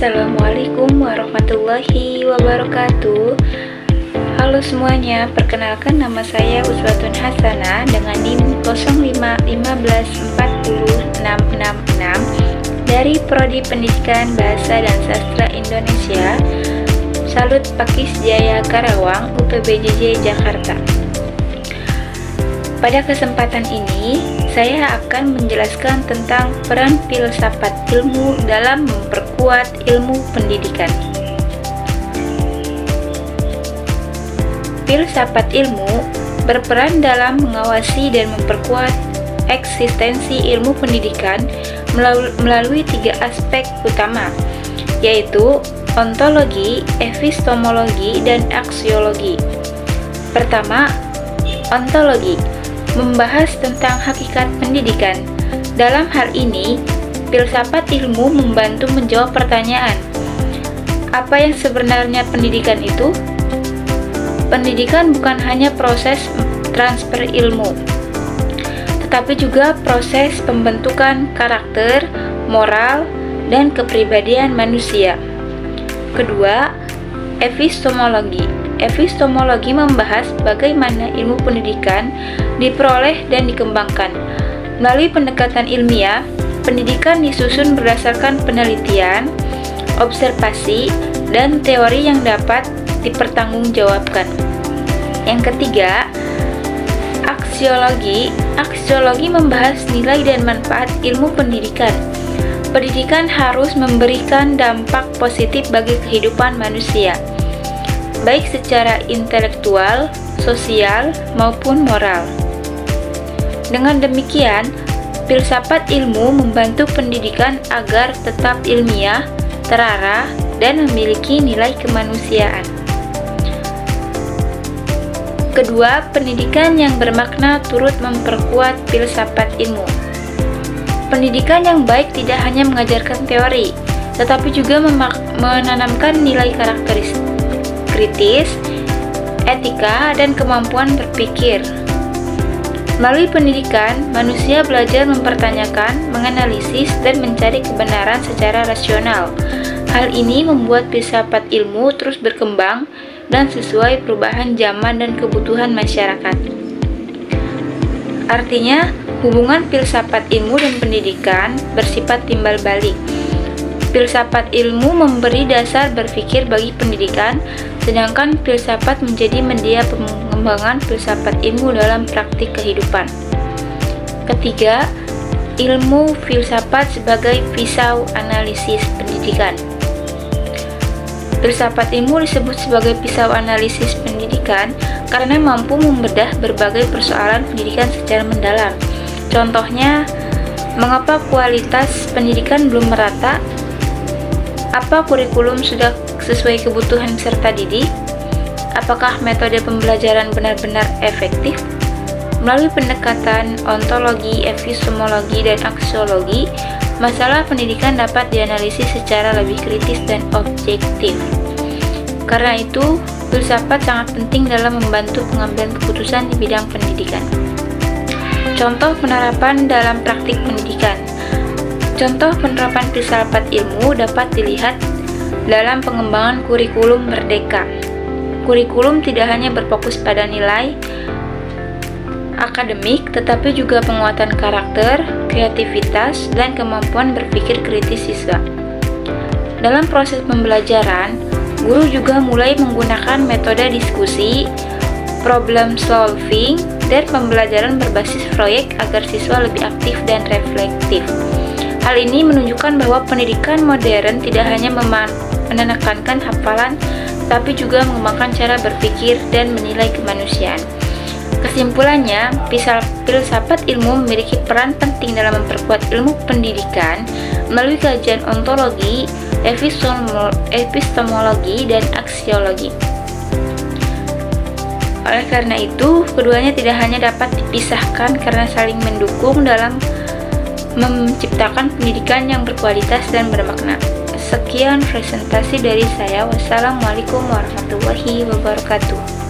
Assalamualaikum warahmatullahi wabarakatuh. Halo semuanya, perkenalkan nama saya Uswatun Hasanah dengan NIM 0515140666 dari Prodi Pendidikan Bahasa dan Sastra Indonesia, Salut Pakis Jaya Karawang, UPBJJ Jakarta. Pada kesempatan ini, saya akan menjelaskan tentang peran filsafat ilmu dalam memperkuat ilmu pendidikan. Filsafat ilmu berperan dalam mengawasi dan memperkuat eksistensi ilmu pendidikan melalui tiga aspek utama, yaitu ontologi, epistemologi, dan aksiologi. Pertama, ontologi membahas tentang hakikat pendidikan. Dalam hal ini, filsafat ilmu membantu menjawab pertanyaan, apa yang sebenarnya pendidikan itu? Pendidikan bukan hanya proses transfer ilmu, tetapi juga proses pembentukan karakter, moral, dan kepribadian manusia. Kedua, epistemologi. Epistemologi membahas bagaimana ilmu pendidikan diperoleh dan dikembangkan. Melalui pendekatan ilmiah, pendidikan disusun berdasarkan penelitian, observasi, dan teori yang dapat dipertanggungjawabkan. Yang ketiga, aksiologi. Aksiologi membahas nilai dan manfaat ilmu pendidikan. Pendidikan harus memberikan dampak positif bagi kehidupan manusia, baik secara intelektual, sosial, maupun moral. Dengan demikian, filsafat ilmu membantu pendidikan agar tetap ilmiah, terarah, dan memiliki nilai kemanusiaan. Kedua, pendidikan yang bermakna turut memperkuat filsafat ilmu. Pendidikan yang baik tidak hanya mengajarkan teori, tetapi juga menanamkan nilai karakteristik kritis, etika, dan kemampuan berpikir. Melalui pendidikan, manusia belajar mempertanyakan, menganalisis, dan mencari kebenaran secara rasional. Hal ini membuat filsafat ilmu terus berkembang dan sesuai perubahan zaman dan kebutuhan masyarakat. Artinya, hubungan filsafat ilmu dan pendidikan bersifat timbal balik. Filsafat ilmu memberi dasar berpikir bagi pendidikan, sedangkan filsafat menjadi media pengembangan filsafat ilmu dalam praktik kehidupan. Ketiga, ilmu filsafat sebagai pisau analisis pendidikan. Filsafat ilmu disebut sebagai pisau analisis pendidikan karena mampu membedah berbagai persoalan pendidikan secara mendalam. Contohnya, mengapa kualitas pendidikan belum merata? Apa kurikulum sudah sesuai kebutuhan peserta didik? Apakah metode pembelajaran benar-benar efektif? Melalui pendekatan ontologi, epistemologi, dan aksiologi, masalah pendidikan dapat dianalisis secara lebih kritis dan objektif. Karena itu, filsafat sangat penting dalam membantu pengambilan keputusan di bidang pendidikan. Contoh penerapan dalam praktik pendidikan. Contoh penerapan filsafat ilmu dapat dilihat dalam pengembangan kurikulum merdeka. Kurikulum tidak hanya berfokus pada nilai akademik, tetapi juga penguatan karakter, kreativitas, dan kemampuan berpikir kritis siswa. Dalam proses pembelajaran, guru juga mulai menggunakan metode diskusi, problem solving, dan pembelajaran berbasis proyek agar siswa lebih aktif dan reflektif. Hal ini menunjukkan bahwa pendidikan modern tidak hanya menekankan hafalan, tapi juga mengembangkan cara berpikir dan menilai kemanusiaan. Kesimpulannya, filsafat ilmu memiliki peran penting dalam memperkuat ilmu pendidikan melalui kajian ontologi, epistemologi, dan aksiologi. Oleh karena itu, keduanya tidak hanya dapat dipisahkan karena saling mendukung dalam menciptakan pendidikan yang berkualitas dan bermakna. Sekian presentasi dari saya. Wassalamualaikum warahmatullahi wabarakatuh.